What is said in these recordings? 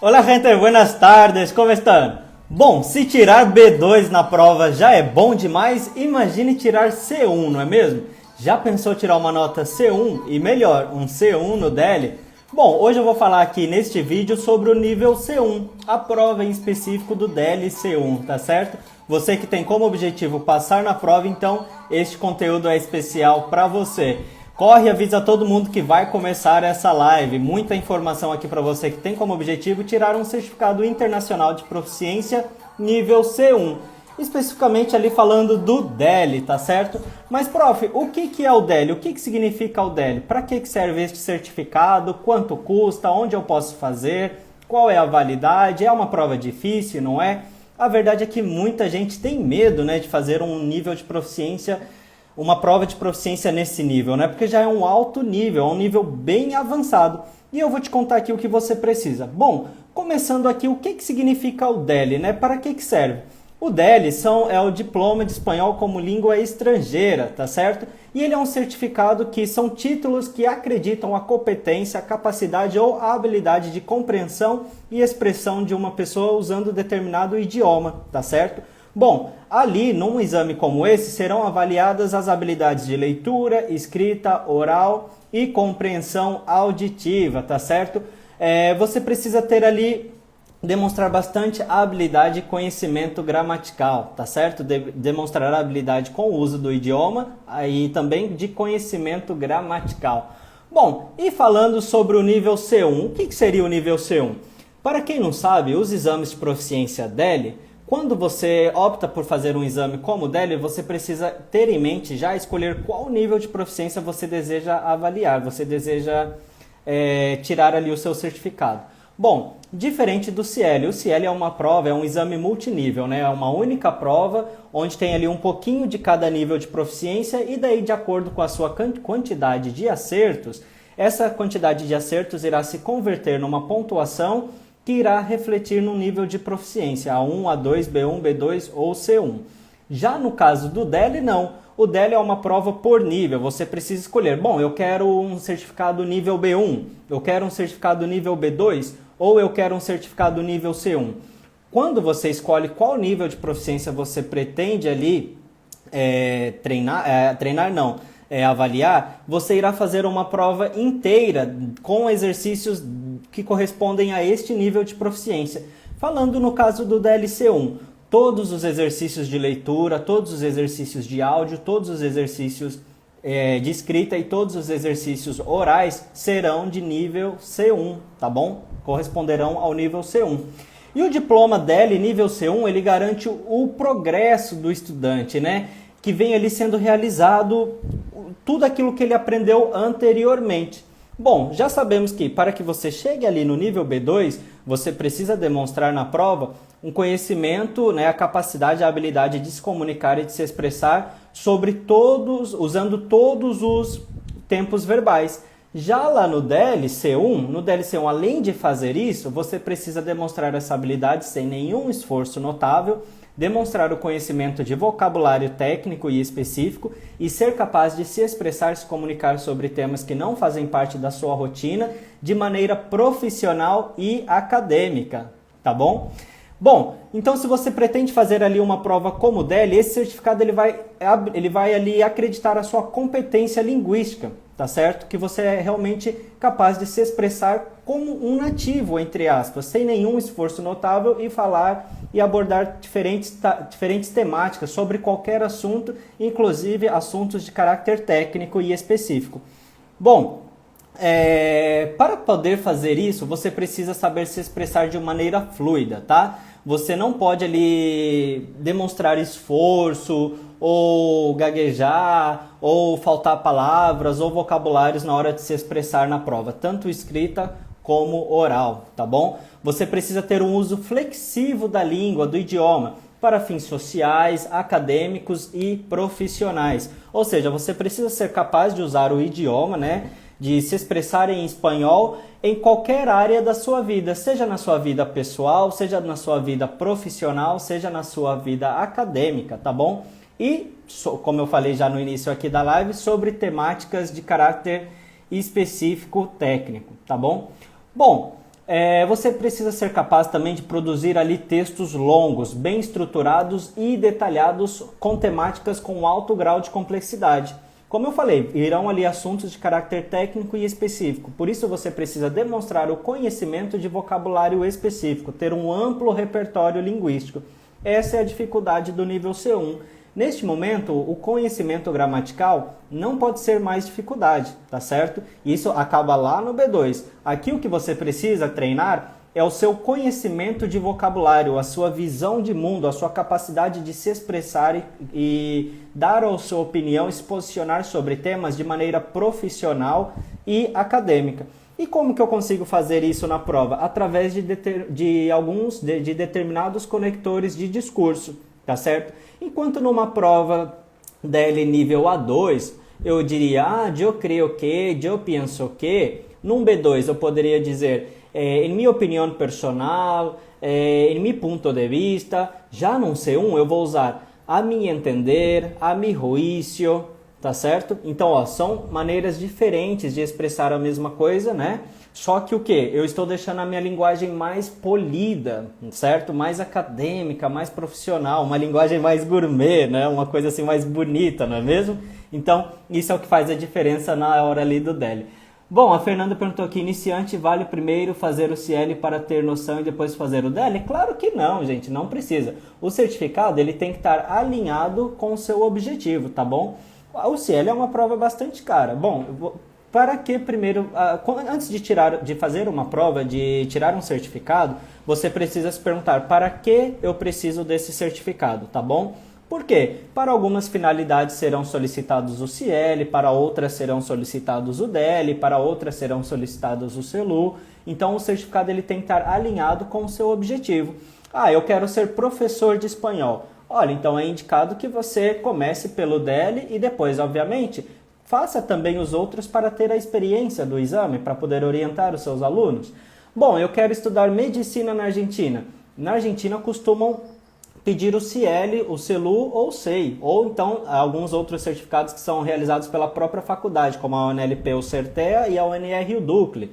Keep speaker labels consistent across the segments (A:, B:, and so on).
A: Olá, gente, buenas tardes, como estão? Bom, se tirar B2 na prova já é bom demais, imagine tirar C1, não é mesmo? Já pensou tirar uma nota C1 e melhor, um C1 no DELE? Bom, hoje eu vou falar aqui neste vídeo sobre o nível C1, a prova em específico do DELE C1, tá certo? Você que tem como objetivo passar na prova, então este conteúdo é especial para você. Corre e avisa todo mundo que vai começar essa live. Muita informação aqui para você que tem como objetivo tirar um certificado internacional de proficiência nível C1. Especificamente ali falando do DELE, tá certo? Mas, prof, o que é o DELE? O que significa o DELE? Para que serve este certificado? Quanto custa? Onde eu posso fazer? Qual é a validade? É uma prova difícil, não é? A verdade é que muita gente tem medo, né, de fazer um nível de proficiência, uma prova de proficiência nesse nível, né? Porque já é um alto nível, é um nível bem avançado. E eu vou te contar aqui o que você precisa. Bom, começando aqui, o que significa o DELE, né? Para que serve? O DELE é o Diploma de Espanhol como Língua Estrangeira, tá certo? E ele é um certificado que são títulos que acreditam a competência, a capacidade ou a habilidade de compreensão e expressão de uma pessoa usando determinado idioma, tá certo? Bom, ali num exame como esse serão avaliadas as habilidades de leitura, escrita, oral e compreensão auditiva, tá certo? Você precisa ter ali, demonstrar bastante habilidade e conhecimento gramatical, tá certo? Demonstrar habilidade com o uso do idioma e também de conhecimento gramatical. Bom, e falando sobre o nível C1, o que seria o nível C1? Para quem não sabe, os exames de proficiência DELE, quando você opta por fazer um exame como o DELE, você precisa ter em mente já escolher qual nível de proficiência você deseja avaliar, você deseja tirar ali o seu certificado. Bom, diferente do CIELE, o CIELE é uma prova, é um exame multinível, né? É uma única prova onde tem ali um pouquinho de cada nível de proficiência e daí de acordo com a sua quantidade de acertos, essa quantidade de acertos irá se converter numa pontuação que irá refletir no nível de proficiência, A1, A2, B1, B2 ou C1. Já no caso do DELE, não. O DELE é uma prova por nível, você precisa escolher, bom, eu quero um certificado nível B1, eu quero um certificado nível B2 ou eu quero um certificado nível C1. Quando você escolhe qual nível de proficiência você pretende ali avaliar, você irá fazer uma prova inteira com exercícios que correspondem a este nível de proficiência. Falando no caso do DELE C1, todos os exercícios de leitura, todos os exercícios de áudio, todos os exercícios de escrita e todos os exercícios orais serão de nível C1, tá bom? Corresponderão ao nível C1. E o diploma DELE nível C1, ele garante o progresso do estudante, né? Que vem ali sendo realizado tudo aquilo que ele aprendeu anteriormente. Bom, já sabemos que para que você chegue ali no nível B2, você precisa demonstrar na prova um conhecimento, né, a capacidade, a habilidade de se comunicar e de se expressar usando todos os tempos verbais. Já lá no DELE C1, além de fazer isso, você precisa demonstrar essa habilidade sem nenhum esforço notável, demonstrar o conhecimento de vocabulário técnico e específico e ser capaz de se expressar e se comunicar sobre temas que não fazem parte da sua rotina de maneira profissional e acadêmica, tá bom? Bom, então se você pretende fazer ali uma prova como o DELE, esse certificado ele vai ali acreditar a sua competência linguística, tá certo? Que você é realmente capaz de se expressar como um nativo, entre aspas, sem nenhum esforço notável e falar e abordar diferentes temáticas sobre qualquer assunto, inclusive assuntos de caráter técnico e específico. Bom, para poder fazer isso, você precisa saber se expressar de maneira fluida, tá? Você não pode ali demonstrar esforço, ou gaguejar, ou faltar palavras ou vocabulários na hora de se expressar na prova, tanto escrita como oral, tá bom? Você precisa ter um uso flexível da língua, do idioma, para fins sociais, acadêmicos e profissionais. Ou seja, você precisa ser capaz de usar o idioma, né? De se expressar em espanhol em qualquer área da sua vida, seja na sua vida pessoal, seja na sua vida profissional, seja na sua vida acadêmica, tá bom? E, como eu falei já no início aqui da live, sobre temáticas de caráter específico técnico, tá bom? Bom, Você precisa ser capaz também de produzir ali textos longos, bem estruturados e detalhados com temáticas com alto grau de complexidade. Como eu falei, irão ali assuntos de caráter técnico e específico, por isso você precisa demonstrar o conhecimento de vocabulário específico, ter um amplo repertório linguístico. Essa é a dificuldade do nível C1. Neste momento, o conhecimento gramatical não pode ser mais dificuldade, tá certo? Isso acaba lá no B2. Aqui o que você precisa treinar é o seu conhecimento de vocabulário, a sua visão de mundo, a sua capacidade de se expressar e dar a sua opinião e se posicionar sobre temas de maneira profissional e acadêmica. E como que eu consigo fazer isso na prova? Através de determinados conectores de discurso, tá certo? Enquanto numa prova DL nível A2, eu diria, eu creio que, eu penso que. Num B2 eu poderia dizer, em minha opinião personal, em meu ponto de vista. Já num C1 eu vou usar a mi entender, a mi juízo, tá certo? Então, ó, são maneiras diferentes de expressar a mesma coisa, né? Só que o que? Eu estou deixando a minha linguagem mais polida, certo? Mais acadêmica, mais profissional, uma linguagem mais gourmet, né? Uma coisa assim mais bonita, não é mesmo? Então, isso é o que faz a diferença na hora ali do DELE. Bom, a Fernanda perguntou aqui, iniciante vale primeiro fazer o CL para ter noção e depois fazer o DELE? Claro que não, gente, não precisa. O certificado ele tem que estar alinhado com o seu objetivo, tá bom? O CL é uma prova bastante cara. Bom, para que primeiro, antes de fazer uma prova, de tirar um certificado, você precisa se perguntar para que eu preciso desse certificado, tá bom? Por quê? Para algumas finalidades serão solicitados o CL, para outras serão solicitados o DELE, para outras serão solicitados o CELU. Então o certificado ele tem que estar alinhado com o seu objetivo. Eu quero ser professor de espanhol. Olha, então é indicado que você comece pelo DELE e depois, obviamente, faça também os outros para ter a experiência do exame, para poder orientar os seus alunos. Bom, eu quero estudar medicina na Argentina. Na Argentina costumam pedir o CL, o CELU ou o SEI, ou então alguns outros certificados que são realizados pela própria faculdade, como a UNLP, o CERTEA e a UNR, o DUCLE.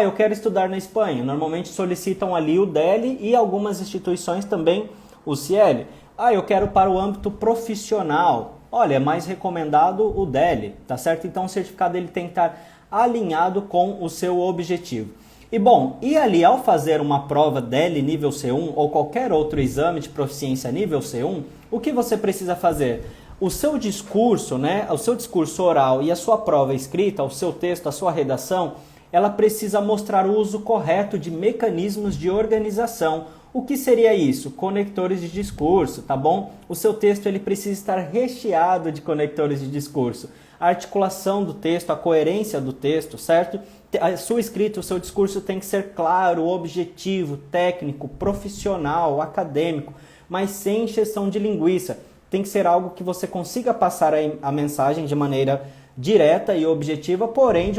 A: Eu quero estudar na Espanha. Normalmente solicitam ali o DELE e algumas instituições também o CL. Eu quero para o âmbito profissional. Olha, é mais recomendado o DELE, tá certo? Então o certificado ele tem que estar alinhado com o seu objetivo. E bom, ali ao fazer uma prova DELE nível C1 ou qualquer outro exame de proficiência nível C1, o que você precisa fazer? O seu discurso, né, o seu discurso oral e a sua prova escrita, o seu texto, a sua redação, ela precisa mostrar o uso correto de mecanismos de organização. O que seria isso? Conectores de discurso, tá bom? O seu texto ele precisa estar recheado de conectores de discurso. A articulação do texto, a coerência do texto, certo? A sua escrita, o seu discurso tem que ser claro, objetivo, técnico, profissional, acadêmico, mas sem encheção de linguiça. Tem que ser algo que você consiga passar a mensagem de maneira direta e objetiva, porém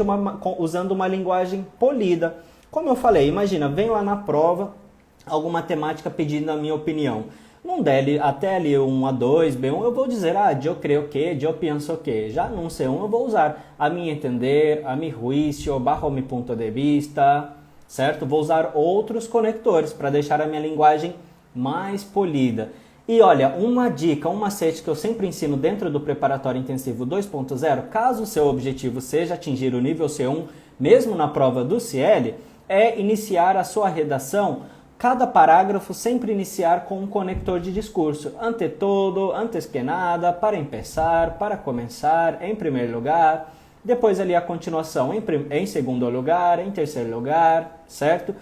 A: usando uma linguagem polida. Como eu falei, imagina, vem lá na prova alguma temática pedindo a minha opinião. Num DELE, até ali um A2, B1, eu vou dizer, eu creio que, eu penso que. Já num C1 eu vou usar a mi entender, a mi juízo, bajo mi punto de vista, certo? Vou usar outros conectores para deixar a minha linguagem mais polida. E olha, uma dica, um macete que eu sempre ensino dentro do Preparatório Intensivo 2.0, caso o seu objetivo seja atingir o nível C1, mesmo na prova do CL, é iniciar a sua redação. Cada parágrafo sempre iniciar com um conector de discurso. Ante todo, antes que nada, para empezar, para começar, em primeiro lugar. Depois ali a continuação em segundo lugar, em terceiro lugar, certo?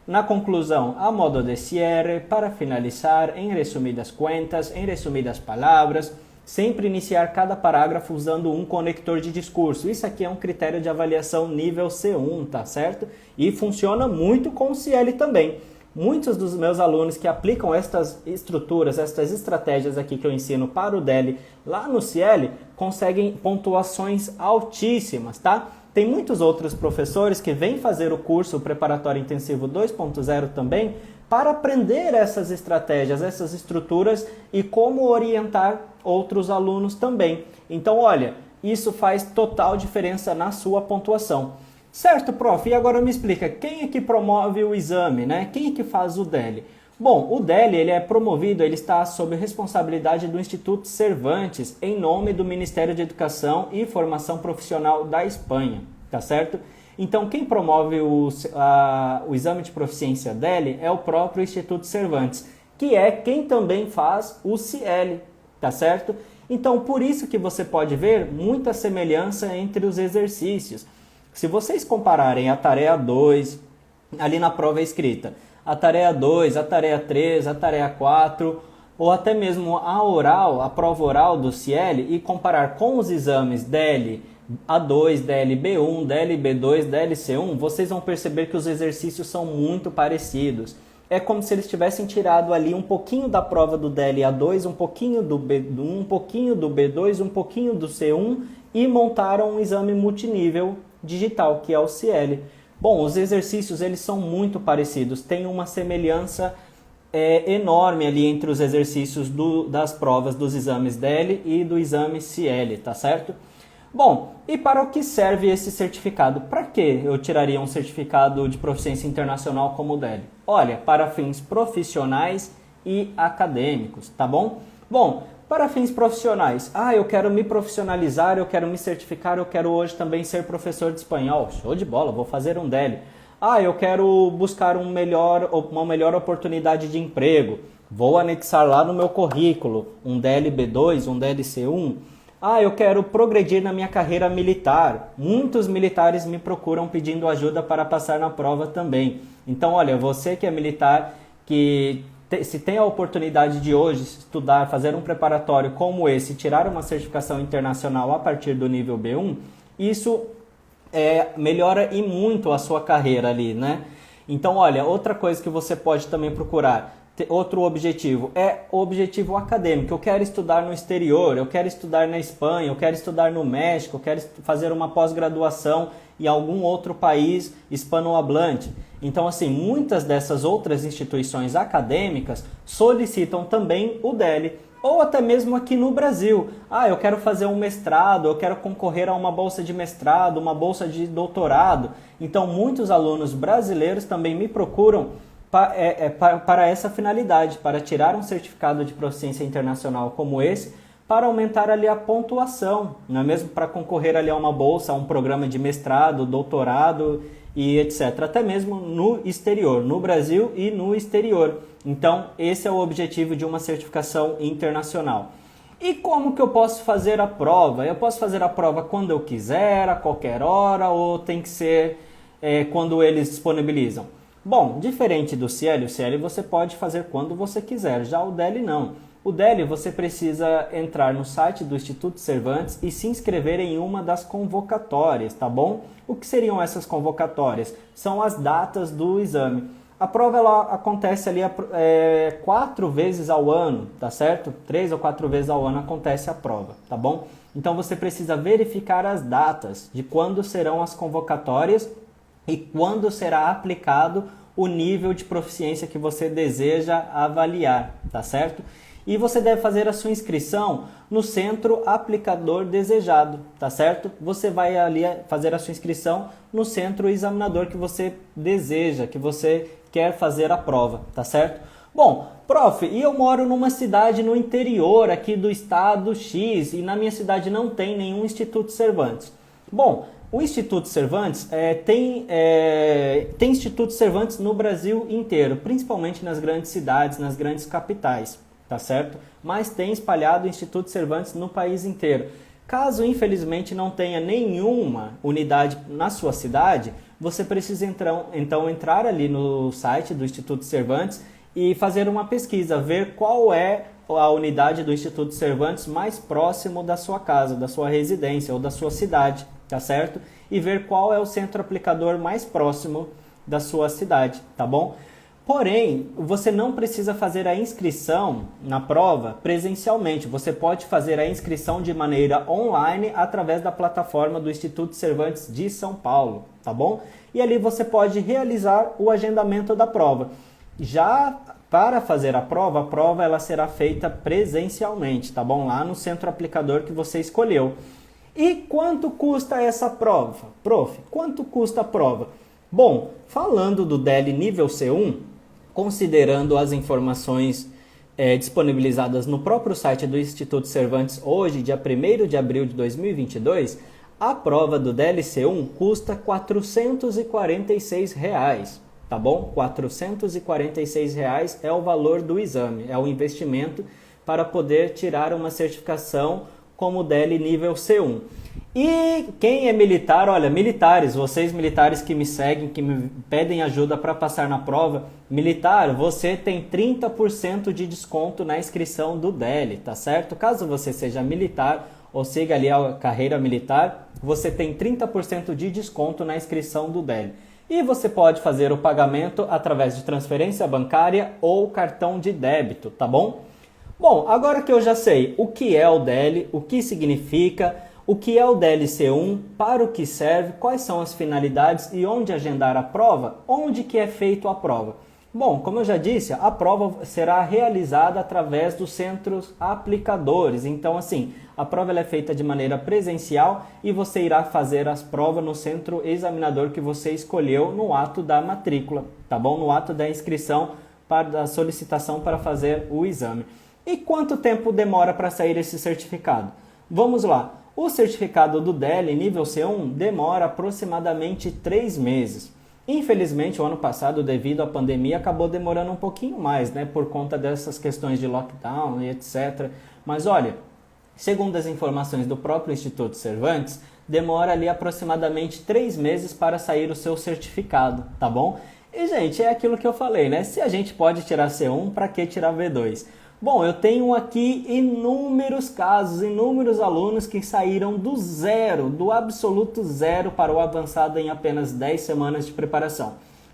A: Na conclusão, a modo de cierre, para finalizar, em resumidas cuentas, em resumidas palavras. Sempre iniciar cada parágrafo usando um conector de discurso. Isso aqui é um critério de avaliação nível C1, tá certo? E funciona muito com o CL também. Muitos dos meus alunos que aplicam estas estruturas, estas estratégias aqui que eu ensino para o DELE lá no CL, conseguem pontuações altíssimas, tá? Tem muitos outros professores que vêm fazer o curso Preparatório Intensivo 2.0 também para aprender essas estratégias, essas estruturas e como orientar outros alunos também. Então, olha, isso faz total diferença na sua pontuação. Certo, prof, e agora me explica, quem é que promove o exame, né? Quem é que faz o DELE? Bom, o DELE ele é promovido, ele está sob responsabilidade do Instituto Cervantes, em nome do Ministério de Educação e Formação Profissional da Espanha, tá certo? Então, quem promove o exame de proficiência DELE é o próprio Instituto Cervantes, que é quem também faz o CIELE, tá certo? Então, por isso que você pode ver muita semelhança entre os exercícios. Se vocês compararem a tarefa 2, ali na prova escrita, a tarefa 2, a tarefa 3, a tarefa 4, ou até mesmo a oral, a prova oral do CIELE, e comparar com os exames DELE A2, DELE B1, DELE B2, DELE C1, vocês vão perceber que os exercícios são muito parecidos. É como se eles tivessem tirado ali um pouquinho da prova do DELE A2, um pouquinho do B1, um pouquinho do B2, um pouquinho do C1 e montaram um exame multinível digital, que é o CIELE. Bom, os exercícios eles são muito parecidos, tem uma semelhança enorme ali entre os exercícios das provas dos exames DELE e do exame CIELE, tá certo? Bom, e para o que serve esse certificado? Para que eu tiraria um certificado de proficiência internacional como o DELE? Olha, para fins profissionais e acadêmicos, tá bom? Bom, para fins profissionais, eu quero me profissionalizar, eu quero me certificar, eu quero hoje também ser professor de espanhol. Show de bola, vou fazer um DELE. Eu quero buscar uma melhor oportunidade de emprego. Vou anexar lá no meu currículo um DELE B2, um DELE C1. Eu quero progredir na minha carreira militar. Muitos militares me procuram pedindo ajuda para passar na prova também. Então, olha, você que é militar, que se tem a oportunidade de hoje estudar, fazer um preparatório como esse, tirar uma certificação internacional a partir do nível B1, isso melhora e muito a sua carreira ali, né? Então, olha, outra coisa que você pode também procurar, outro objetivo, é o objetivo acadêmico. Eu quero estudar no exterior, eu quero estudar na Espanha, eu quero estudar no México, eu quero fazer uma pós-graduação em algum outro país hispanohablante. Então, assim, muitas dessas outras instituições acadêmicas solicitam também o DELE. Ou até mesmo aqui no Brasil. Eu quero fazer um mestrado, eu quero concorrer a uma bolsa de mestrado, uma bolsa de doutorado. Então, muitos alunos brasileiros também me procuram para essa finalidade, para tirar um certificado de proficiência internacional como esse, para aumentar ali a pontuação, não é mesmo? Para concorrer ali a uma bolsa, a um programa de mestrado, doutorado e etc. Até mesmo no exterior, no Brasil e no exterior. Então, esse é o objetivo de uma certificação internacional. E como que eu posso fazer a prova? Eu posso fazer a prova quando eu quiser, a qualquer hora, ou tem que ser quando eles disponibilizam? Bom, diferente do CIELE, o CIELE você pode fazer quando você quiser, já o DELE não. O DELE você precisa entrar no site do Instituto Cervantes e se inscrever em uma das convocatórias, tá bom? O que seriam essas convocatórias? São as datas do exame. A prova ela acontece ali 4 vezes ao ano, tá certo? 3 ou 4 vezes ao ano acontece a prova, tá bom? Então você precisa verificar as datas de quando serão as convocatórias e quando será aplicado o nível de proficiência que você deseja avaliar, tá certo? E você deve fazer a sua inscrição no centro aplicador desejado, tá certo? Você vai ali fazer a sua inscrição no centro examinador que você deseja, que você quer fazer a prova, tá certo? Bom, prof, e eu moro numa cidade no interior aqui do estado X e na minha cidade não tem nenhum Instituto Cervantes. Bom, o Instituto Cervantes tem Instituto Cervantes no Brasil inteiro, principalmente nas grandes cidades, nas grandes capitais, tá certo? Mas tem espalhado o Instituto Cervantes no país inteiro. Caso, infelizmente, não tenha nenhuma unidade na sua cidade, você precisa então entrar ali no site do Instituto Cervantes e fazer uma pesquisa, ver qual é a unidade do Instituto Cervantes mais próximo da sua casa, da sua residência ou da sua cidade, tá certo? E ver qual é o centro aplicador mais próximo da sua cidade, tá bom? Porém, você não precisa fazer a inscrição na prova presencialmente. Você pode fazer a inscrição de maneira online através da plataforma do Instituto Cervantes de São Paulo, tá bom? E ali você pode realizar o agendamento da prova. Já para fazer a prova ela será feita presencialmente, tá bom? Lá no centro aplicador que você escolheu. E quanto custa essa prova? Prof, quanto custa a prova? Bom, falando do DELE nível C1, considerando as informações disponibilizadas no próprio site do Instituto Cervantes hoje, dia 1º de abril de 2022, a prova do DELE C1 custa R$ 446, tá bom? R$ 446 é o valor do exame, é o investimento para poder tirar uma certificação como DELE nível C1. E quem é militar, olha, militares, vocês militares que me seguem, que me pedem ajuda para passar na prova, militar, você tem 30% de desconto na inscrição do DELE, tá certo? Caso você seja militar ou siga ali a carreira militar, você tem 30% de desconto na inscrição do DELE. E você pode fazer o pagamento através de transferência bancária ou cartão de débito, tá bom? Bom, agora que eu já sei o que é o DELE, o que significa, o que é o DELE C1, para o que serve, quais são as finalidades e onde agendar a prova, onde que é feita a prova. Bom, como eu já disse, a prova será realizada através dos centros aplicadores. Então, assim, a prova ela é feita de maneira presencial e você irá fazer as provas no centro examinador que você escolheu no ato da matrícula, tá bom? No ato da inscrição, da solicitação para fazer o exame. E quanto tempo demora para sair esse certificado? Vamos lá. O certificado do DELE nível C1 demora aproximadamente 3 meses. Infelizmente, o ano passado, devido à pandemia, acabou demorando um pouquinho mais, né? Por conta dessas questões de lockdown e etc. Mas olha, segundo as informações do próprio Instituto Cervantes, demora ali aproximadamente 3 meses para sair o seu certificado, tá bom? E, gente, é aquilo que eu falei, né? Se a gente pode tirar C1, para que tirar V2? Bom, eu tenho aqui inúmeros casos, inúmeros alunos que saíram do zero, do absoluto zero para o avançado em apenas 10 semanas de preparação.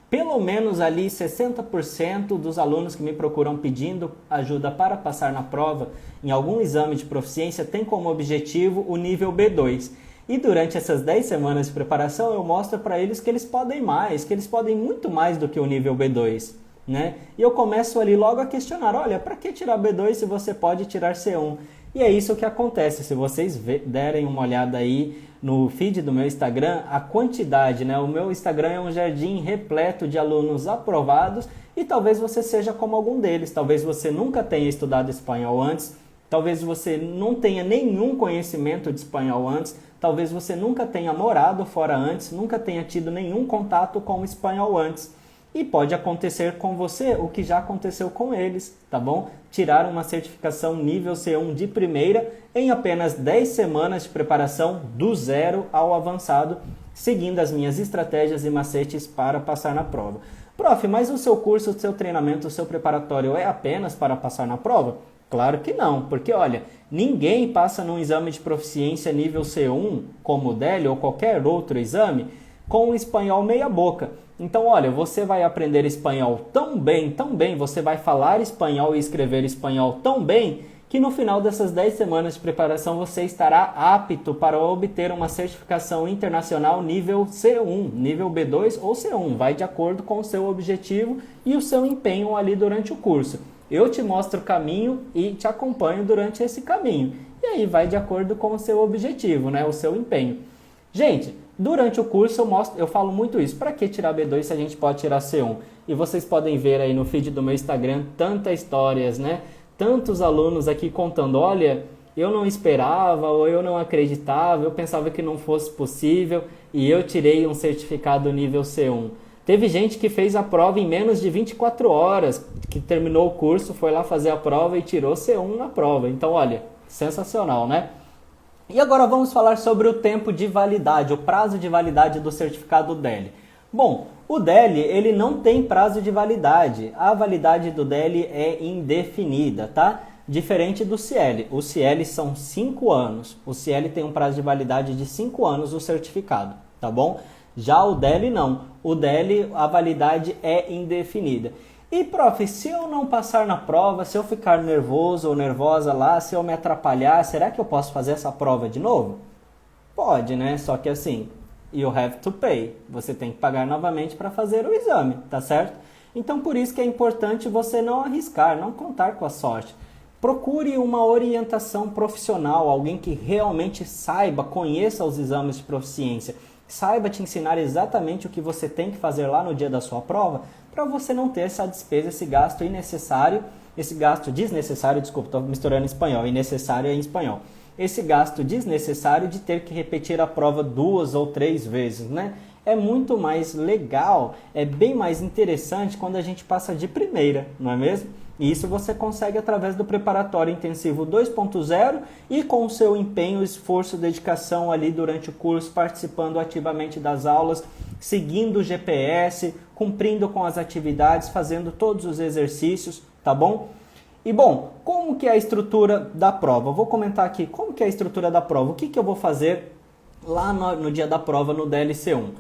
A: Pelo menos ali 60% dos alunos que me procuram pedindo ajuda para passar na prova em algum exame de proficiência tem como objetivo o nível B2. E durante essas 10 semanas de preparação eu mostro para eles que eles podem mais, que eles podem muito mais do que o nível B2. Né? E eu começo ali logo a questionar, olha, para que tirar B2 se você pode tirar C1? E é isso que acontece, se vocês derem uma olhada aí no feed do meu Instagram, a quantidade, né? O meu Instagram é um jardim repleto de alunos aprovados e talvez você seja como algum deles, talvez você nunca tenha estudado espanhol antes, talvez você não tenha nenhum conhecimento de espanhol antes, talvez você nunca tenha morado fora antes, nunca tenha tido nenhum contato com o espanhol antes. E pode acontecer com você o que já aconteceu com eles, tá bom? Tirar uma certificação nível C1 de primeira em apenas 10 semanas de preparação do zero ao avançado, seguindo as minhas estratégias e macetes para passar na prova. Prof, mas o seu curso, o seu treinamento, o seu preparatório é apenas para passar na prova? Claro que não, porque olha, ninguém passa num exame de proficiência nível C1, como o DELE ou qualquer outro exame, com o espanhol meia boca. Então, olha, você vai aprender espanhol tão bem, você vai falar espanhol e escrever espanhol tão bem, que no final dessas 10 semanas de preparação você estará apto para obter uma certificação internacional nível C1, nível B2 ou C1, vai de acordo com o seu objetivo e o seu empenho ali durante o curso. Eu te mostro o caminho e te acompanho durante esse caminho. E aí vai de acordo com o seu objetivo, né? O seu empenho. Gente, durante o curso eu falo muito isso. Para que tirar B2 se a gente pode tirar C1? E vocês podem ver aí no feed do meu Instagram tantas histórias, né? Tantos alunos aqui contando, olha, eu não esperava ou eu não acreditava, eu pensava que não fosse possível e eu tirei um certificado nível C1. Teve gente que fez a prova em menos de 24 horas, que terminou o curso, foi lá fazer a prova e tirou C1 na prova. Então, olha, sensacional, né? E agora vamos falar sobre o tempo de validade, o prazo de validade do certificado DELE. Bom, o DELE ele não tem prazo de validade, a validade do DELE é indefinida, tá? Diferente do CIELE, o CIELE são 5 anos, o CIELE tem um prazo de validade de 5 anos o certificado, tá bom? Já o DELE não, o DELE a validade é indefinida. E, prof, se eu não passar na prova, se eu ficar nervoso ou nervosa lá, se eu me atrapalhar, será que eu posso fazer essa prova de novo? Pode, né? Só que assim, you have to pay. Você tem que pagar novamente para fazer o exame, tá certo? Então, por isso que é importante você não arriscar, não contar com a sorte. procure uma orientação profissional, alguém que realmente saiba, conheça os exames de proficiência, saiba te ensinar exatamente o que você tem que fazer lá no dia da sua prova, para você não ter essa despesa, esse gasto innecessário, esse gasto desnecessário, desculpa, estou misturando em espanhol, innecessário é em espanhol. Esse gasto desnecessário de ter que repetir a prova 2 ou 3 vezes, né? É muito mais legal, é bem mais interessante quando a gente passa de primeira, não é mesmo? E isso você consegue através do preparatório intensivo 2.0 e com o seu empenho, esforço, dedicação ali durante o curso, participando ativamente das aulas, seguindo o GPS, cumprindo com as atividades, fazendo todos os exercícios, tá bom? E bom, como que é a estrutura da prova? Eu vou comentar aqui como que é a estrutura da prova, o que eu vou fazer lá no dia da prova no DLC1.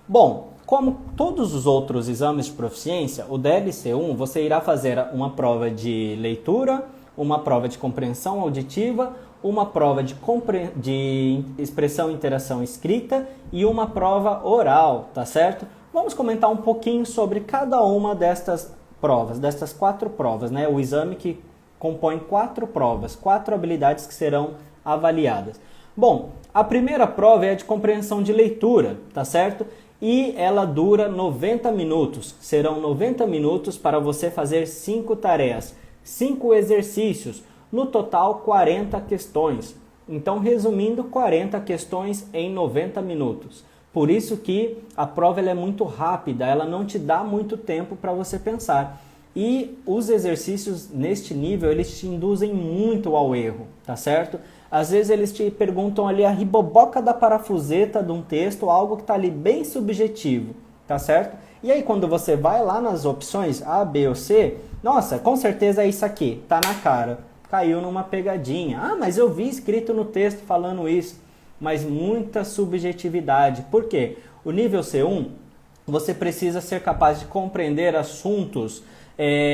A: Bom, como todos os outros exames de proficiência, o DLC1 você irá fazer uma prova de leitura, uma prova de compreensão auditiva, uma prova de expressão e interação escrita e uma prova oral, tá certo? Vamos comentar um pouquinho sobre cada uma destas provas, destas 4 provas, né? O exame que compõe 4 provas, 4 habilidades que serão avaliadas. Bom, a primeira prova é a de compreensão de leitura, tá certo? E ela dura 90 minutos. Serão 90 minutos para você fazer 5 tarefas, 5 exercícios, no total 40 questões. Então, resumindo, 40 questões em 90 minutos. Por isso que a prova ela é muito rápida, ela não te dá muito tempo para você pensar. E os exercícios neste nível, eles te induzem muito ao erro, tá certo? Às vezes eles te perguntam ali a riboboca da parafuseta de um texto, algo que está ali bem subjetivo, tá certo? E aí quando você vai lá nas opções A, B ou C, nossa, com certeza é isso aqui, tá na cara, caiu numa pegadinha. Ah, mas eu vi escrito no texto falando isso, mas muita subjetividade. Por quê? O nível C1, você precisa ser capaz de compreender assuntos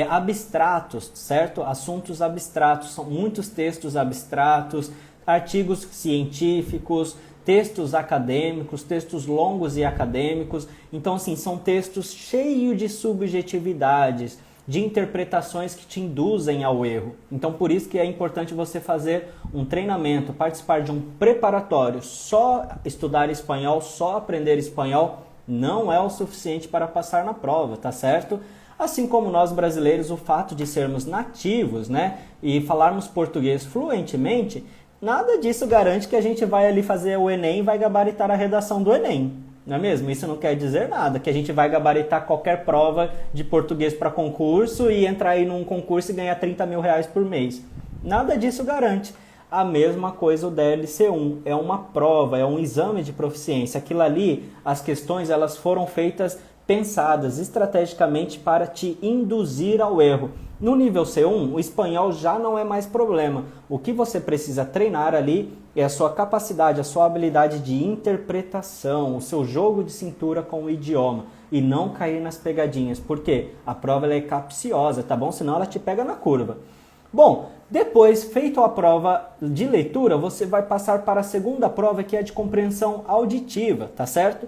A: abstratos, certo? Assuntos abstratos, são muitos textos abstratos, artigos científicos, textos acadêmicos, textos longos e acadêmicos. Então, assim, são textos cheios de subjetividades, de interpretações que te induzem ao erro. Então, por isso que é importante você fazer um treinamento, participar de um preparatório. Só estudar espanhol, só aprender espanhol não é o suficiente para passar na prova, tá certo? Assim como nós brasileiros, o fato de sermos nativos, né, e falarmos português fluentemente, nada disso garante que a gente vai ali fazer o Enem e vai gabaritar a redação do Enem, não é mesmo? Isso não quer dizer nada, que a gente vai gabaritar qualquer prova de português para concurso e entrar aí num concurso e ganhar 30 mil reais por mês. Nada disso garante. A mesma coisa o DLC1, é uma prova, é um exame de proficiência. Aquilo ali, as questões elas foram feitas pensadas estrategicamente para te induzir ao erro. No nível C1, o espanhol já não é mais problema. O que você precisa treinar ali é a sua capacidade, a sua habilidade de interpretação, o seu jogo de cintura com o idioma e não cair nas pegadinhas, porque a prova ela é capciosa, tá bom? Senão ela te pega na curva. Bom, depois, feito a prova de leitura, você vai passar para a segunda prova, que é a de compreensão auditiva, tá certo?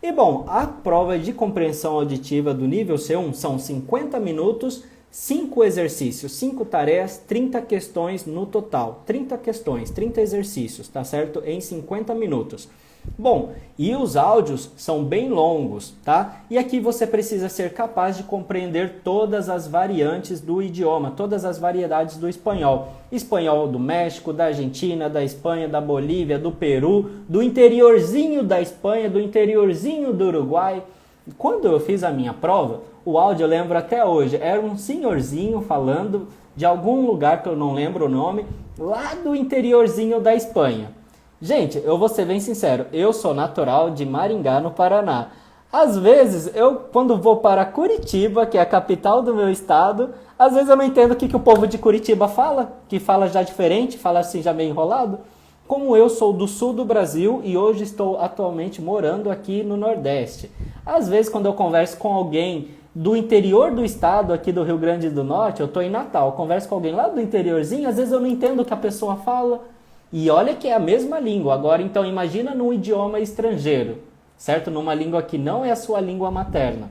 A: E bom, a prova de compreensão auditiva do nível C1 são 50 minutos, 5 exercícios, 5 tarefas, 30 questões no total. 30 questões, 30 exercícios, tá certo? Em 50 minutos. Bom, e os áudios são bem longos, tá? E aqui você precisa ser capaz de compreender todas as variantes do idioma, todas as variedades do espanhol. Espanhol do México, da Argentina, da Espanha, da Bolívia, do Peru, do interiorzinho da Espanha, do interiorzinho do Uruguai. Quando eu fiz a minha prova, o áudio eu lembro até hoje, era um senhorzinho falando de algum lugar que eu não lembro o nome, lá do interiorzinho da Espanha. Gente, eu vou ser bem sincero, eu sou natural de Maringá, no Paraná. Às vezes, quando vou para Curitiba, que é a capital do meu estado, às vezes eu não entendo o que o povo de Curitiba fala, que fala já diferente, fala assim já meio enrolado. Como eu sou do sul do Brasil e hoje estou atualmente morando aqui no Nordeste. Às vezes, quando eu converso com alguém do interior do estado, aqui do Rio Grande do Norte, eu estou em Natal, converso com alguém lá do interiorzinho, às vezes eu não entendo o que a pessoa fala. E olha que é a mesma língua. Agora, então, imagina num idioma estrangeiro, certo? Numa língua que não é a sua língua materna.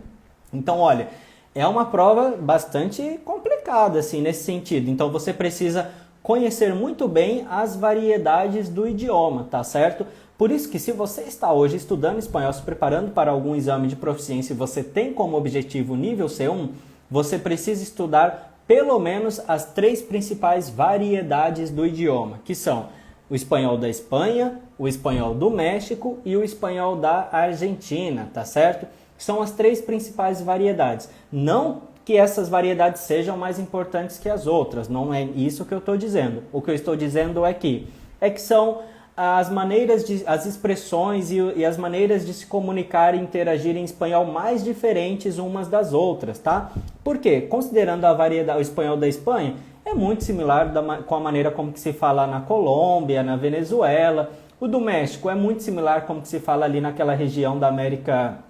A: Então, olha, é uma prova bastante complicada. complicada assim nesse sentido. Então você precisa conhecer muito bem as variedades do idioma, tá certo? Por isso que se você está hoje estudando espanhol, se preparando para algum exame de proficiência e você tem como objetivo o nível C1, você precisa estudar pelo menos as 3 principais variedades do idioma, que são o espanhol da Espanha, o espanhol do México e o espanhol da Argentina, tá certo? São as 3 principais variedades. Não que essas variedades sejam mais importantes que as outras, não é isso que eu estou dizendo. O que eu estou dizendo é que são as maneiras as expressões e as maneiras de se comunicar e interagir em espanhol mais diferentes umas das outras, tá? Por quê? Considerando a variedade, o espanhol da Espanha é muito similar com a maneira como que se fala na Colômbia, na Venezuela. O do México é muito similar como que se fala ali naquela região da América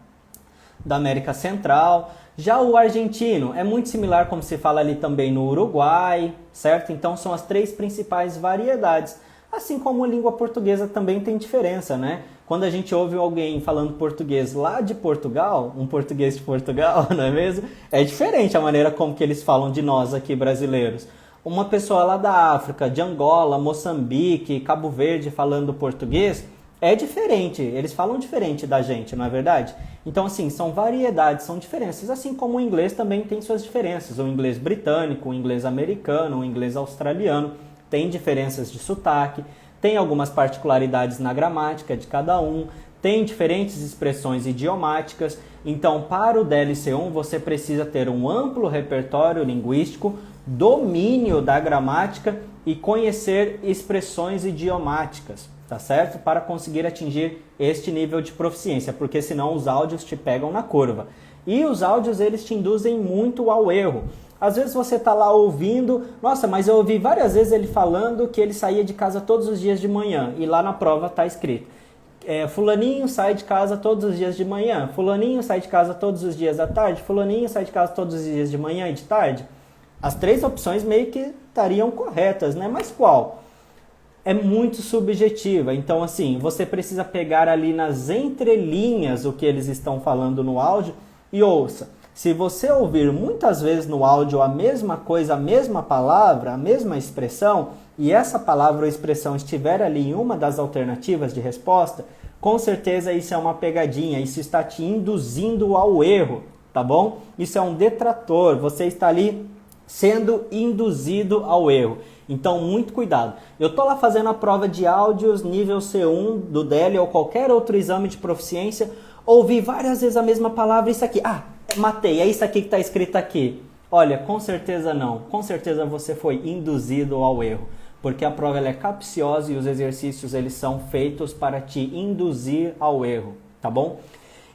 A: Central. Já o argentino é muito similar como se fala ali também no Uruguai, certo? Então são as 3 principais variedades. Assim como a língua portuguesa também tem diferença, né? Quando a gente ouve alguém falando português lá de Portugal, um português de Portugal, não é mesmo? É diferente a maneira como que eles falam de nós aqui brasileiros. Uma pessoa lá da África, de Angola, Moçambique, Cabo Verde falando português, é diferente. Eles falam diferente da gente, não é verdade? Então, assim, são variedades, são diferenças. Assim como o inglês também tem suas diferenças. O inglês britânico, o inglês americano, o inglês australiano. Tem diferenças de sotaque, tem algumas particularidades na gramática de cada um, tem diferentes expressões idiomáticas. Então, para o DLC1, você precisa ter um amplo repertório linguístico, domínio da gramática e conhecer expressões idiomáticas, tá certo? Para conseguir atingir este nível de proficiência, porque senão os áudios te pegam na curva. E os áudios, eles te induzem muito ao erro. Às vezes você está lá ouvindo, nossa, mas eu ouvi várias vezes ele falando que ele saía de casa todos os dias de manhã, e lá na prova está escrito, fulaninho sai de casa todos os dias de manhã, fulaninho sai de casa todos os dias à tarde, fulaninho sai de casa todos os dias de manhã e de tarde. As 3 opções meio que estariam corretas, né? Mas qual? É muito subjetiva, então assim, você precisa pegar ali nas entrelinhas o que eles estão falando no áudio e ouça. Se você ouvir muitas vezes no áudio a mesma coisa, a mesma palavra, a mesma expressão, e essa palavra ou expressão estiver ali em uma das alternativas de resposta, com certeza isso é uma pegadinha, isso está te induzindo ao erro, tá bom? Isso é um detrator, você está ali sendo induzido ao erro. Então, muito cuidado. Eu estou lá fazendo a prova de áudios nível C1 do DEL ou qualquer outro exame de proficiência, ouvi várias vezes a mesma palavra, isso aqui, matei, é isso aqui que está escrito aqui. Olha, com certeza não. Com certeza você foi induzido ao erro. Porque a prova ela é capciosa e os exercícios eles são feitos para te induzir ao erro, tá bom?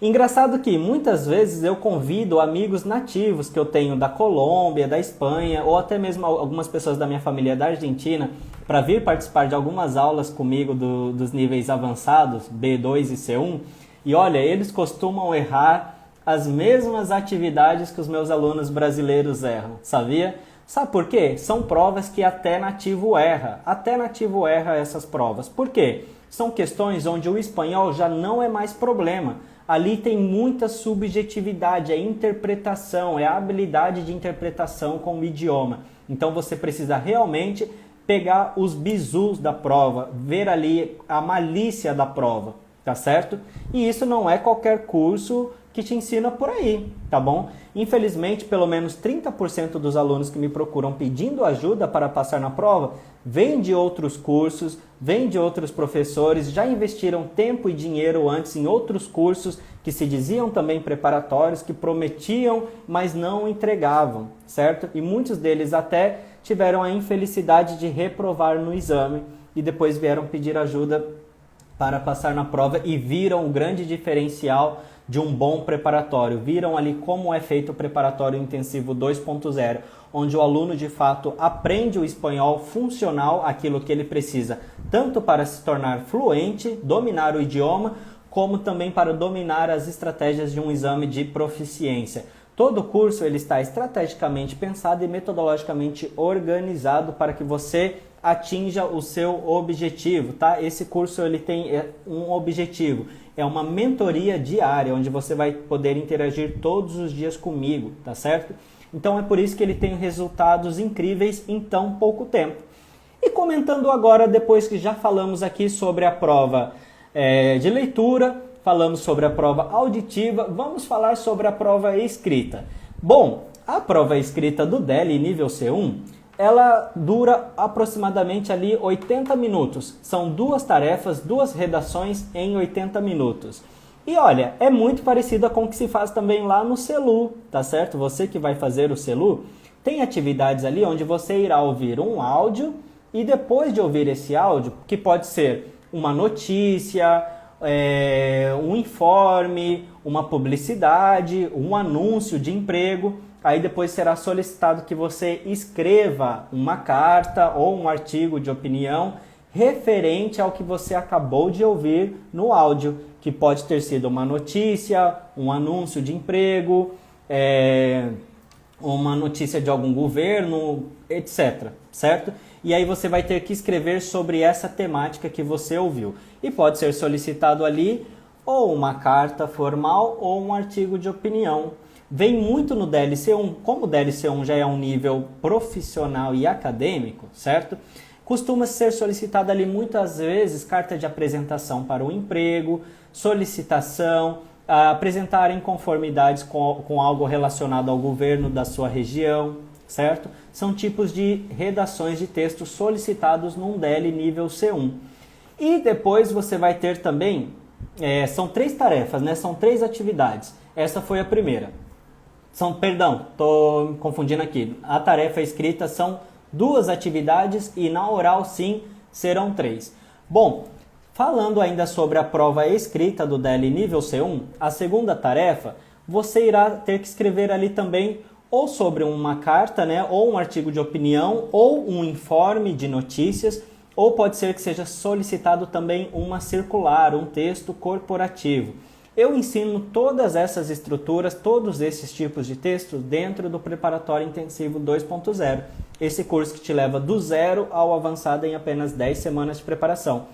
A: Engraçado que muitas vezes eu convido amigos nativos que eu tenho da Colômbia, da Espanha, ou até mesmo algumas pessoas da minha família da Argentina, para vir participar de algumas aulas comigo dos níveis avançados, B2 e C1. E olha, eles costumam errar as mesmas atividades que os meus alunos brasileiros erram, sabia? Sabe por quê? São provas que até nativo erra. Até nativo erra essas provas. Por quê? São questões onde o espanhol já não é mais problema. Ali tem muita subjetividade, é interpretação, é a habilidade de interpretação com o idioma. Então você precisa realmente pegar os bizus da prova, ver ali a malícia da prova, tá certo? E isso não é qualquer curso que te ensina por aí, tá bom? Infelizmente, pelo menos 30% dos alunos que me procuram pedindo ajuda para passar na prova vêm de outros cursos, vêm de outros professores, já investiram tempo e dinheiro antes em outros cursos que se diziam também preparatórios, que prometiam, mas não entregavam, certo? E muitos deles até tiveram a infelicidade de reprovar no exame e depois vieram pedir ajuda para passar na prova e viram o grande diferencial de um bom preparatório. Viram ali como é feito o preparatório intensivo 2.0, onde o aluno de fato aprende o espanhol funcional, aquilo que ele precisa, tanto para se tornar fluente, dominar o idioma, como também para dominar as estratégias de um exame de proficiência. Todo o curso ele está estrategicamente pensado e metodologicamente organizado para que você atinja o seu objetivo, tá? Esse curso ele tem um objetivo, é uma mentoria diária, onde você vai poder interagir todos os dias comigo, tá certo? Então é por isso que ele tem resultados incríveis em tão pouco tempo. E comentando agora, depois que já falamos aqui sobre a prova de leitura, falamos sobre a prova auditiva, vamos falar sobre a prova escrita. Bom, a prova escrita do DELE nível C1, ela dura aproximadamente ali 80 minutos. São 2 tarefas, 2 redações em 80 minutos. E olha, é muito parecida com o que se faz também lá no CELU, tá certo? Você que vai fazer o CELU, tem atividades ali onde você irá ouvir um áudio e depois de ouvir esse áudio, que pode ser uma notícia, um informe, uma publicidade, um anúncio de emprego, aí depois será solicitado que você escreva uma carta ou um artigo de opinião referente ao que você acabou de ouvir no áudio, que pode ter sido uma notícia, um anúncio de emprego, uma notícia de algum governo, etc, certo? E aí você vai ter que escrever sobre essa temática que você ouviu. E pode ser solicitado ali ou uma carta formal ou um artigo de opinião. Vem muito no DLC1, como o DLC1 já é um nível profissional e acadêmico, certo? Costuma ser solicitada ali muitas vezes carta de apresentação para o emprego, solicitação, apresentar inconformidades com algo relacionado ao governo da sua região, certo? São tipos de redações de texto solicitados num DELE nível C1. E depois você vai ter também, são 3 tarefas, né? São 3 atividades. Essa foi a primeira. Estou me confundindo aqui. A tarefa escrita são 2 atividades e na oral sim serão 3. Bom, falando ainda sobre a prova escrita do DELE nível C1, a segunda tarefa, você irá ter que escrever ali também ou sobre uma carta, né, ou um artigo de opinião, ou um informe de notícias, ou pode ser que seja solicitado também uma circular, um texto corporativo. Eu ensino todas essas estruturas, todos esses tipos de textos dentro do Preparatório Intensivo 2.0. Esse curso que te leva do zero ao avançado em apenas 10 semanas de preparação.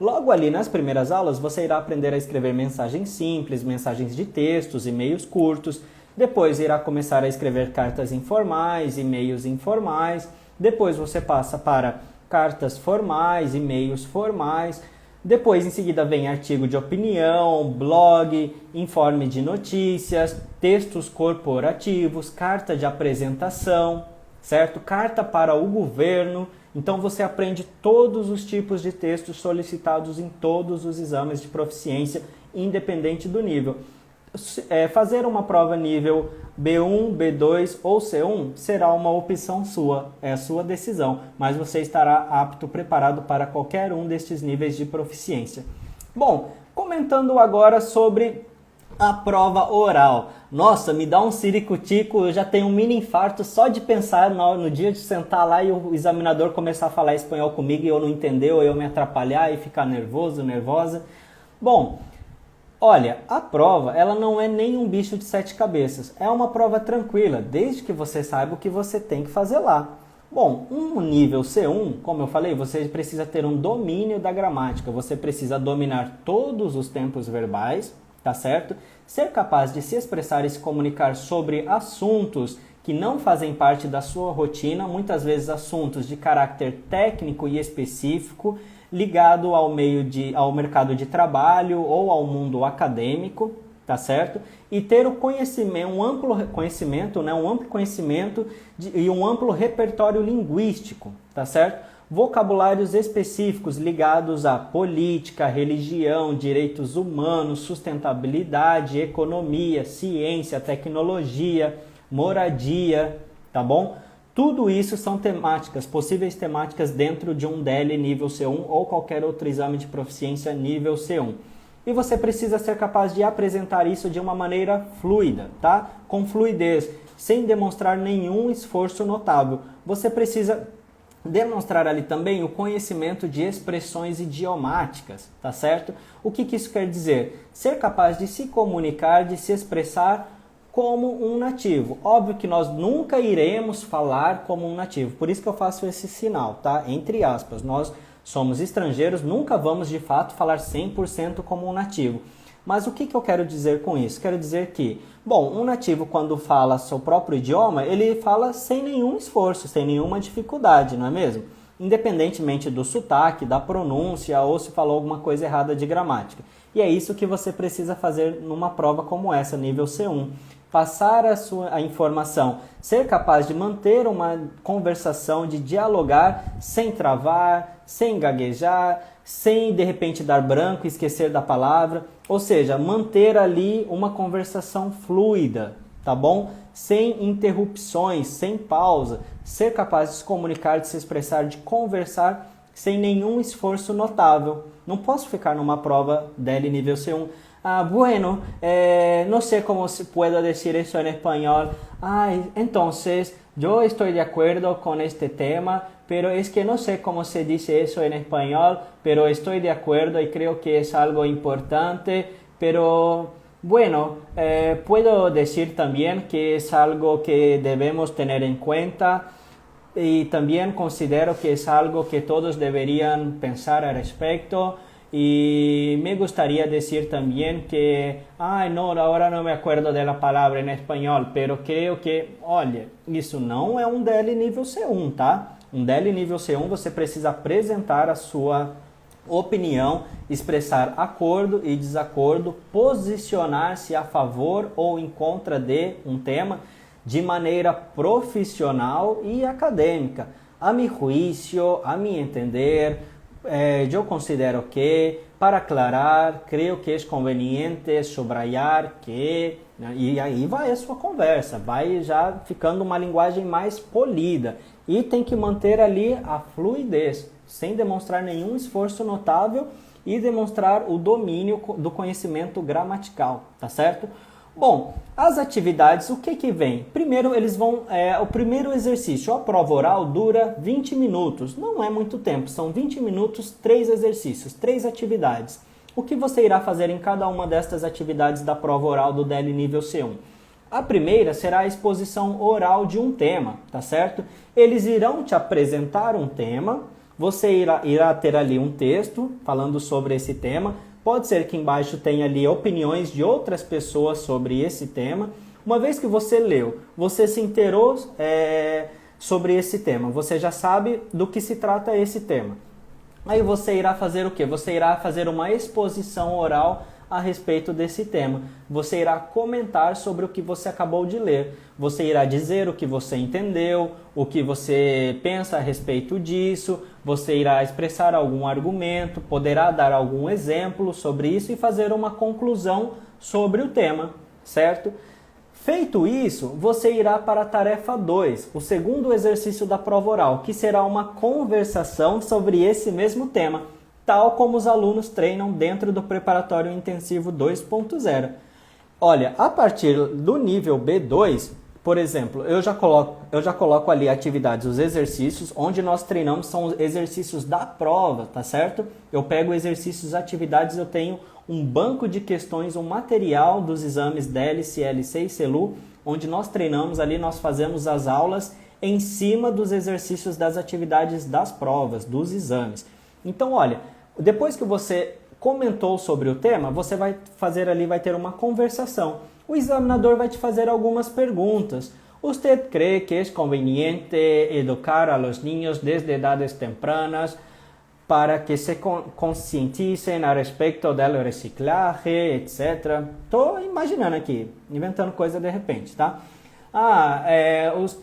A: Logo ali nas primeiras aulas você irá aprender a escrever mensagens simples, mensagens de textos, e-mails curtos. Depois irá começar a escrever cartas informais, e-mails informais. Depois você passa para cartas formais, e-mails formais. Depois, em seguida, vem artigo de opinião, blog, informe de notícias, textos corporativos, carta de apresentação, certo? Carta para o governo. Então você aprende todos os tipos de textos solicitados em todos os exames de proficiência, independente do nível. Fazer uma prova nível B1, B2 ou C1 será uma opção sua, é a sua decisão, mas você estará apto, preparado para qualquer um destes níveis de proficiência. Bom, comentando agora sobre a prova oral. Nossa, me dá um ciricutico, eu já tenho um mini infarto só de pensar no dia de sentar lá e o examinador começar a falar espanhol comigo e eu não entender, ou eu me atrapalhar e ficar nervoso, nervosa. Bom, olha, a prova ela não é nem um bicho de 7 cabeças, é uma prova tranquila, desde que você saiba o que você tem que fazer lá. Bom, um nível C1, como eu falei, você precisa ter um domínio da gramática, você precisa dominar todos os tempos verbais, tá certo? Ser capaz de se expressar e se comunicar sobre assuntos que não fazem parte da sua rotina, muitas vezes assuntos de caráter técnico e específico, ligado ao mercado de trabalho ou ao mundo acadêmico, tá certo? E ter o conhecimento, um amplo conhecimento e um amplo repertório linguístico, tá certo? Vocabulários específicos ligados à política, religião, direitos humanos, sustentabilidade, economia, ciência, tecnologia, moradia, tá bom? Tudo isso são temáticas, possíveis temáticas dentro de um DELE nível C1 ou qualquer outro exame de proficiência nível C1. E você precisa ser capaz de apresentar isso de uma maneira fluida, tá? Com fluidez, sem demonstrar nenhum esforço notável. Você precisa demonstrar ali também o conhecimento de expressões idiomáticas, tá certo? O que isso quer dizer? Ser capaz de se comunicar, de se expressar como um nativo. Óbvio que nós nunca iremos falar como um nativo, por isso que eu faço esse sinal, tá? Entre aspas, nós somos estrangeiros, nunca vamos de fato falar 100% como um nativo. Mas o que eu quero dizer com isso? Quero dizer que, bom, um nativo quando fala seu próprio idioma, ele fala sem nenhum esforço, sem nenhuma dificuldade, não é mesmo? Independentemente do sotaque, da pronúncia ou se falou alguma coisa errada de gramática. E é isso que você precisa fazer numa prova como essa, nível C1. Passar a informação, ser capaz de manter uma conversação, de dialogar sem travar, sem gaguejar, sem de repente dar branco e esquecer da palavra, ou seja, manter ali uma conversação fluida, tá bom? Sem interrupções, sem pausa, ser capaz de se comunicar, de se expressar, de conversar sem nenhum esforço notável. Não posso ficar numa prova DEL nível C1. Bueno, no sé cómo puedo decir eso en español. Entonces, yo estoy de acuerdo con este tema, pero es que no sé cómo se dice eso en español, pero estoy de acuerdo y creo que es algo importante, pero bueno, puedo decir también que es algo que debemos tener en cuenta y también considero que es algo que todos deberían pensar al respecto. Y me gustaría decir también que, no, ahora no me acuerdo de la palabra en español, pero creo que, olha, isso não é um DL nível C1, tá? Um DL nível C1 você precisa apresentar a sua opinião, expressar acordo e desacordo, posicionar-se a favor ou em contra de um tema de maneira profissional e acadêmica. A mi juicio, a mi entender, eu considero que, para aclarar, creio que é conveniente subrayar que... E aí vai a sua conversa, vai já ficando uma linguagem mais polida. E tem que manter ali a fluidez, sem demonstrar nenhum esforço notável e demonstrar o domínio do conhecimento gramatical, tá certo? Bom, as atividades, o que vem? Primeiro, eles vão, o primeiro exercício, a prova oral dura 20 minutos. Não é muito tempo, são 20 minutos, 3 exercícios, 3 atividades. O que você irá fazer em cada uma destas atividades da prova oral do DEL nível C1? A primeira será a exposição oral de um tema, tá certo? Eles irão te apresentar um tema, você irá ter ali um texto falando sobre esse tema. Pode ser que embaixo tenha ali opiniões de outras pessoas sobre esse tema. Uma vez que você leu, você se inteirou sobre esse tema, você já sabe do que se trata esse tema. Aí você irá fazer o quê? Você irá fazer uma exposição oral a respeito desse tema. Você irá comentar sobre o que você acabou de ler. Você irá dizer o que você entendeu, o que você pensa a respeito disso, você irá expressar algum argumento, poderá dar algum exemplo sobre isso e fazer uma conclusão sobre o tema, certo? Feito isso, você irá para a tarefa 2, o segundo exercício da prova oral, que será uma conversação sobre esse mesmo tema, tal como os alunos treinam dentro do Preparatório Intensivo 2.0. Olha, a partir do nível B2, por exemplo, eu já coloco ali atividades, os exercícios, onde nós treinamos são os exercícios da prova, tá certo? Eu pego exercícios, atividades, eu tenho um banco de questões, um material dos exames DEL, CLC e CELU, onde nós treinamos ali, nós fazemos as aulas em cima dos exercícios das atividades das provas, dos exames. Então, olha, depois que você comentou sobre o tema, você vai fazer ali, vai ter uma conversação. O examinador vai te fazer algumas perguntas. ¿Usted cree que es conveniente educar a los niños desde edades tempranas para que se concienticen a respecto del reciclaje, etc.? Estou imaginando aqui, inventando coisa de repente, tá?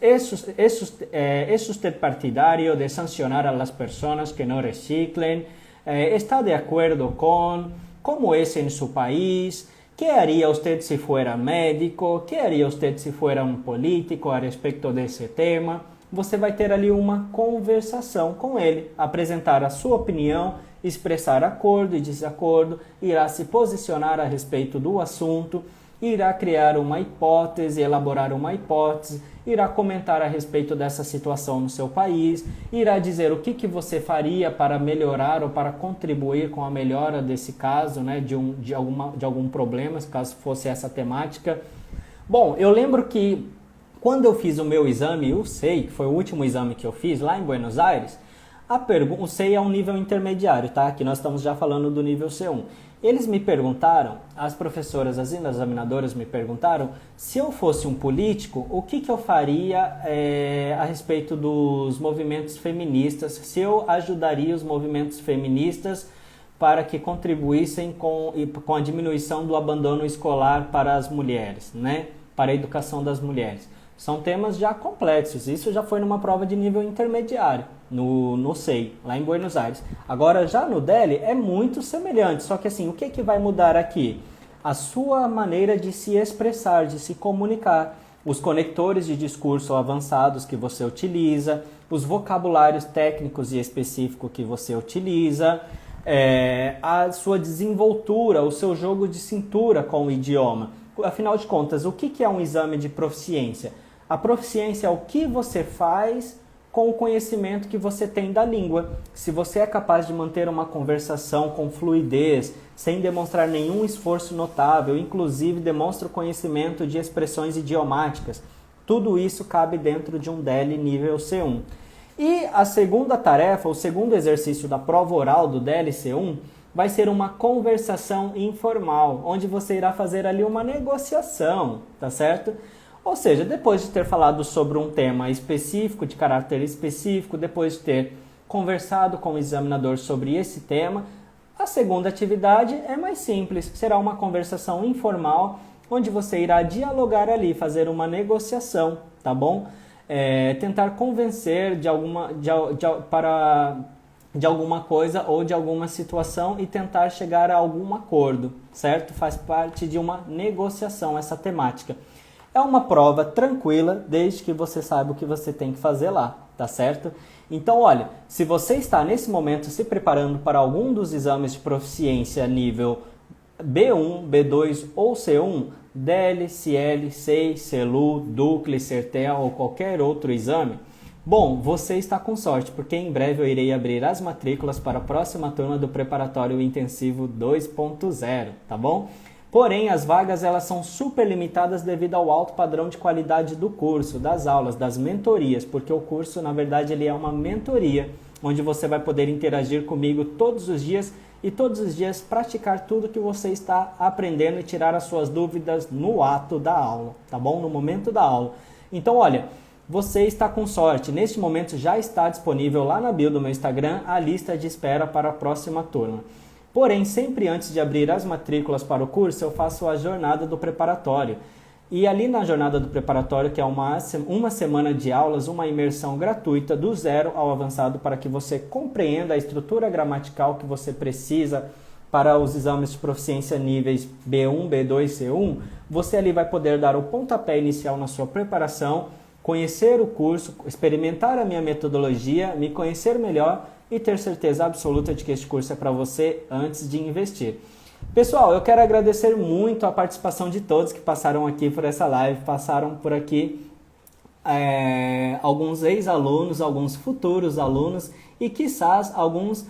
A: ¿Es usted partidario de sancionar a las personas que no reciclen? ¿Está de acuerdo con cómo es en su país? ¿Qué haría usted si fuera médico? ¿Qué haría usted si fuera un político a respeito desse tema? Você vai ter ali uma conversação com ele, apresentar a sua opinião, expressar acordo e desacordo, irá se posicionar a respeito do assunto, irá criar uma hipótese, elaborar uma hipótese, irá comentar a respeito dessa situação no seu país, irá dizer o que você faria para melhorar ou para contribuir com a melhora desse caso, né, de algum problema, caso fosse essa temática. Bom, eu lembro que quando eu fiz o meu exame, o SEI, que foi o último exame que eu fiz lá em Buenos Aires, o SEI é um nível intermediário, tá? Aqui nós estamos já falando do nível C1. Eles me perguntaram, as professoras, as examinadoras me perguntaram, se eu fosse um político, o que eu faria a respeito dos movimentos feministas, se eu ajudaria os movimentos feministas para que contribuíssem com a diminuição do abandono escolar para as mulheres, né? Para a educação das mulheres. São temas já complexos, isso já foi numa prova de nível intermediário, no SEI, lá em Buenos Aires. Agora, já no DELE é muito semelhante, só que assim, o que vai mudar aqui? A sua maneira de se expressar, de se comunicar, os conectores de discurso avançados que você utiliza, os vocabulários técnicos e específicos que você utiliza, a sua desenvoltura, o seu jogo de cintura com o idioma. Afinal de contas, o que é um exame de proficiência? A proficiência é o que você faz com o conhecimento que você tem da língua. Se você é capaz de manter uma conversação com fluidez, sem demonstrar nenhum esforço notável, inclusive demonstra o conhecimento de expressões idiomáticas, tudo isso cabe dentro de um DELE nível C1. E a segunda tarefa, o segundo exercício da prova oral do DELE C1, vai ser uma conversação informal, onde você irá fazer ali uma negociação, tá certo? Ou seja, depois de ter falado sobre um tema específico, de caráter específico, depois de ter conversado com o examinador sobre esse tema, a segunda atividade é mais simples, será uma conversação informal, onde você irá dialogar ali, fazer uma negociação, tá bom? Tentar convencer de alguma coisa ou de alguma situação e tentar chegar a algum acordo, certo? Faz parte de uma negociação essa temática. É uma prova tranquila, desde que você saiba o que você tem que fazer lá, tá certo? Então, olha, se você está nesse momento se preparando para algum dos exames de proficiência nível B1, B2 ou C1, DELE, CIELE, SEI, CELU, DUCLE, CERTEL ou qualquer outro exame, bom, você está com sorte, porque em breve eu irei abrir as matrículas para a próxima turma do Preparatório Intensivo 2.0, tá bom? Porém, as vagas elas são super limitadas devido ao alto padrão de qualidade do curso, das aulas, das mentorias, porque o curso, na verdade, ele é uma mentoria, onde você vai poder interagir comigo todos os dias e todos os dias praticar tudo que você está aprendendo e tirar as suas dúvidas no ato da aula, tá bom? No momento da aula. Então, olha, você está com sorte. Neste momento já está disponível lá na bio do meu Instagram a lista de espera para a próxima turma. Porém, sempre antes de abrir as matrículas para o curso, eu faço a jornada do preparatório. E ali na jornada do preparatório, que é uma semana de aulas, uma imersão gratuita do zero ao avançado para que você compreenda a estrutura gramatical que você precisa para os exames de proficiência níveis B1, B2, C1, você ali vai poder dar o pontapé inicial na sua preparação, conhecer o curso, experimentar a minha metodologia, me conhecer melhor e ter certeza absoluta de que este curso é para você antes de investir. Pessoal, eu quero agradecer muito a participação de todos que passaram aqui por essa live, passaram por aqui alguns ex-alunos, alguns futuros alunos e, quiçás, alguns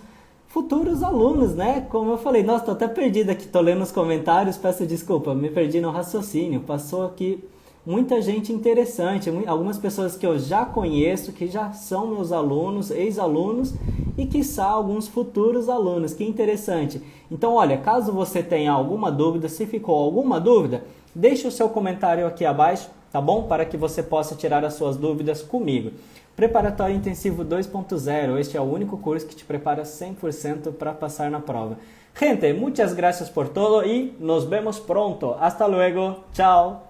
A: futuros alunos, né? Como eu falei, nossa, tô até perdido aqui, tô lendo os comentários, peço desculpa, me perdi no raciocínio, passou aqui muita gente interessante, algumas pessoas que eu já conheço, que já são meus alunos, ex-alunos e quiçá alguns futuros alunos, que interessante. Então, olha, caso você tenha alguma dúvida, se ficou alguma dúvida, deixe o seu comentário aqui abaixo, tá bom? Para que você possa tirar as suas dúvidas comigo. Preparatório Intensivo 2.0, este é o único curso que te prepara 100% para passar na prova. Gente, muchas gracias por todo y nos vemos pronto. Hasta luego. Chao.